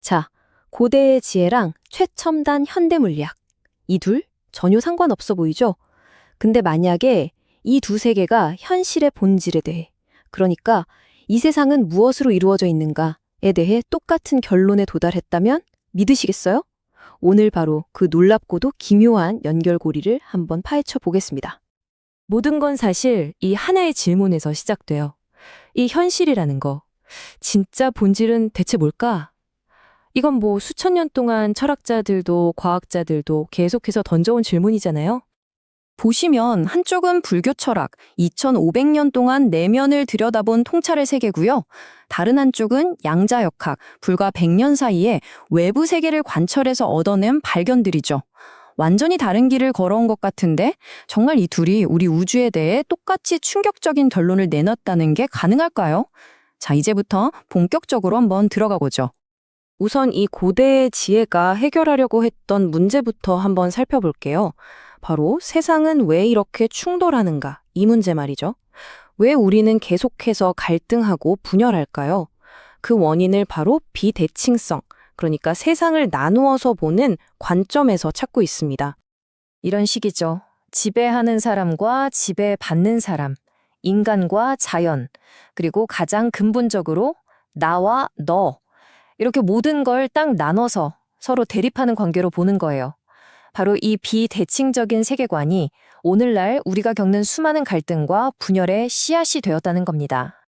자, 고대의 지혜랑 최첨단 현대 물리학. 이 둘 전혀 상관없어 보이죠? 근데 만약에 이 두 세계가 현실의 본질에 대해, 그러니까 이 세상은 무엇으로 이루어져 있는가에 대해 똑같은 결론에 도달했다면 믿으시겠어요? 오늘 바로 그 놀랍고도 기묘한 연결고리를 한번 파헤쳐 보겠습니다. 모든 건 사실 이 하나의 질문에서 시작돼요. 이 현실이라는 거, 진짜 본질은 대체 뭘까? 이건 뭐 수천 년 동안 철학자들도 과학자들도 계속해서 던져온 질문이잖아요. 보시면 한쪽은 불교 철학, 2500년 동안 내면을 들여다본 통찰의 세계고요. 다른 한쪽은 양자역학, 불과 100년 사이에 외부 세계를 관철해서 얻어낸 발견들이죠. 완전히 다른 길을 걸어온 것 같은데 정말 이 둘이 우리 우주에 대해 똑같이 충격적인 결론을 내놨다는 게 가능할까요? 자, 이제부터 본격적으로 한번 들어가 보죠. 우선 이 고대의 지혜가 해결하려고 했던 문제부터 한번 살펴볼게요. 바로 세상은 왜 이렇게 충돌하는가? 이 문제 말이죠. 왜 우리는 계속해서 갈등하고 분열할까요? 그 원인을 바로 비대칭성, 그러니까 세상을 나누어서 보는 관점에서 찾고 있습니다. 이런 식이죠. 지배하는 사람과 지배받는 사람, 인간과 자연, 그리고 가장 근본적으로 나와 너, 이렇게 모든 걸 딱 나눠서 서로 대립하는 관계로 보는 거예요. 바로 이 비대칭적인 세계관이 오늘날 우리가 겪는 수많은 갈등과 분열의 씨앗이 되었다는 겁니다.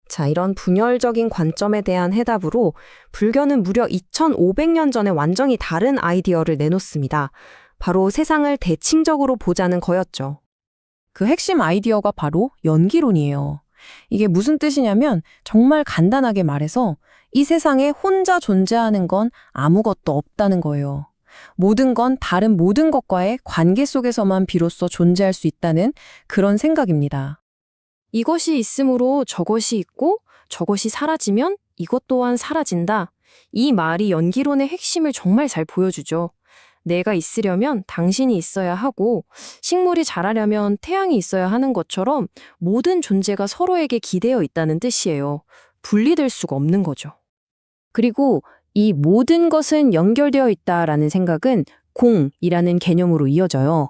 자, 이런 분열적인 관점에 대한 해답으로 불교는 무려 2500년 전에 완전히 다른 아이디어를 내놓습니다. 바로 세상을 대칭적으로 보자는 거였죠. 그 핵심 아이디어가 바로 연기론이에요. 이게 무슨 뜻이냐면 정말 간단하게 말해서 이 세상에 혼자 존재하는 건 아무것도 없다는 거예요. 모든 건 다른 모든 것과의 관계 속에서만 비로소 존재할 수 있다는 그런 생각입니다. 이것이 있으므로 저것이 있고 저것이 사라지면 이것 또한 사라진다. 이 말이 연기론의 핵심을 정말 잘 보여주죠. 내가 있으려면 당신이 있어야 하고 식물이 자라려면 태양이 있어야 하는 것처럼 모든 존재가 서로에게 기대어 있다는 뜻이에요. 분리될 수가 없는 거죠. 그리고 이 모든 것은 연결되어 있다라는 생각은 공이라는 개념으로 이어져요.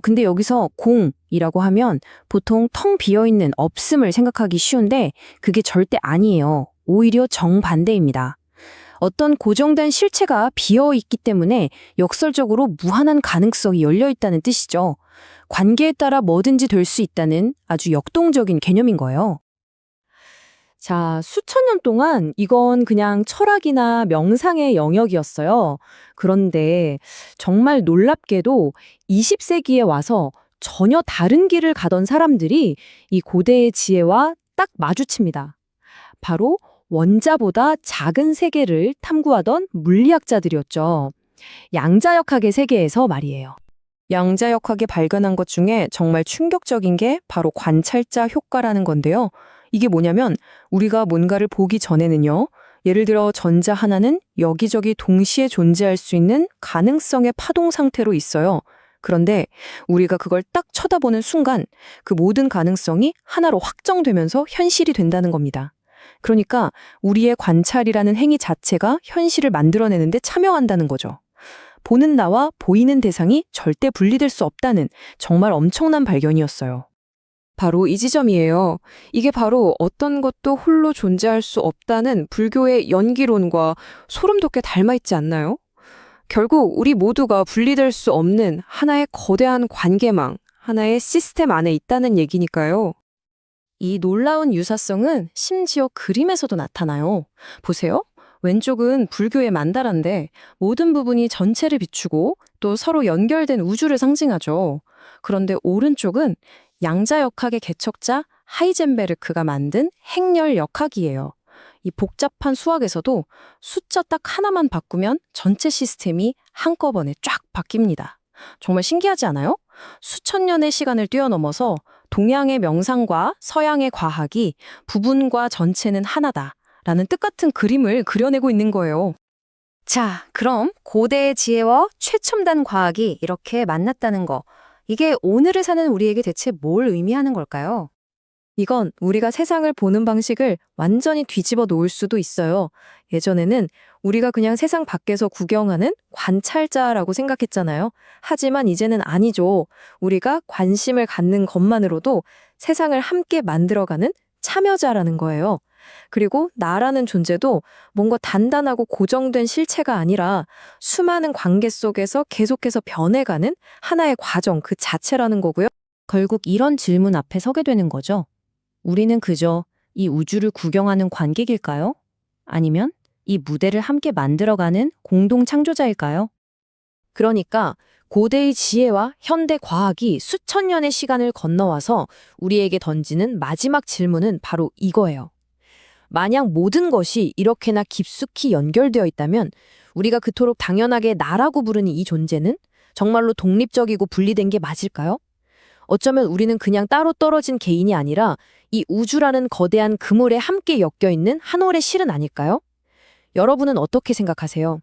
근데 여기서 공이라고 하면 보통 텅 비어있는 없음을 생각하기 쉬운데 그게 절대 아니에요. 오히려 정반대입니다. 어떤 고정된 실체가 비어있기 때문에 역설적으로 무한한 가능성이 열려있다는 뜻이죠. 관계에 따라 뭐든지 될 수 있다는 아주 역동적인 개념인 거예요. 자, 수천 년 동안 이건 그냥 철학이나 명상의 영역이었어요. 그런데 정말 놀랍게도 20세기에 와서 전혀 다른 길을 가던 사람들이 이 고대의 지혜와 딱 마주칩니다. 바로 원자보다 작은 세계를 탐구하던 물리학자들이었죠. 양자역학의 세계에서 말이에요. 양자역학이 발견한 것 중에 정말 충격적인 게 바로 관찰자 효과라는 건데요. 이게 뭐냐면 우리가 뭔가를 보기 전에는요. 예를 들어 전자 하나는 여기저기 동시에 존재할 수 있는 가능성의 파동 상태로 있어요. 그런데 우리가 그걸 딱 쳐다보는 순간 그 모든 가능성이 하나로 확정되면서 현실이 된다는 겁니다. 그러니까 우리의 관찰이라는 행위 자체가 현실을 만들어내는데 참여한다는 거죠. 보는 나와 보이는 대상이 절대 분리될 수 없다는 정말 엄청난 발견이었어요. 바로 이 지점이에요. 이게 바로 어떤 것도 홀로 존재할 수 없다는 불교의 연기론과 소름 돋게 닮아있지 않나요? 결국 우리 모두가 분리될 수 없는 하나의 거대한 관계망, 하나의 시스템 안에 있다는 얘기니까요. 이 놀라운 유사성은 심지어 그림에서도 나타나요. 보세요. 왼쪽은 불교의 만다라인데 모든 부분이 전체를 비추고 또 서로 연결된 우주를 상징하죠. 그런데 오른쪽은 양자역학의 개척자 하이젠베르크가 만든 행렬역학이에요. 이 복잡한 수학에서도 숫자 딱 하나만 바꾸면 전체 시스템이 한꺼번에 쫙 바뀝니다. 정말 신기하지 않아요? 수천 년의 시간을 뛰어넘어서 동양의 명상과 서양의 과학이 부분과 전체는 하나다라는 뜻같은 그림을 그려내고 있는 거예요. 자, 그럼 고대의 지혜와 최첨단 과학이 이렇게 만났다는 거, 이게 오늘을 사는 우리에게 대체 뭘 의미하는 걸까요? 이건 우리가 세상을 보는 방식을 완전히 뒤집어 놓을 수도 있어요. 예전에는 우리가 그냥 세상 밖에서 구경하는 관찰자라고 생각했잖아요. 하지만 이제는 아니죠. 우리가 관심을 갖는 것만으로도 세상을 함께 만들어가는 참여자라는 거예요. 그리고 나라는 존재도 뭔가 단단하고 고정된 실체가 아니라 수많은 관계 속에서 계속해서 변해가는 하나의 과정 그 자체라는 거고요. 결국 이런 질문 앞에 서게 되는 거죠. 우리는 그저 이 우주를 구경하는 관객일까요? 아니면 이 무대를 함께 만들어가는 공동 창조자일까요? 그러니까 고대의 지혜와 현대 과학이 수천 년의 시간을 건너와서 우리에게 던지는 마지막 질문은 바로 이거예요. 만약 모든 것이 이렇게나 깊숙이 연결되어 있다면 우리가 그토록 당연하게 나라고 부르는 이 존재는 정말로 독립적이고 분리된 게 맞을까요? 어쩌면 우리는 그냥 따로 떨어진 개인이 아니라 이 우주라는 거대한 그물에 함께 엮여 있는 한 올의 실은 아닐까요? 여러분은 어떻게 생각하세요?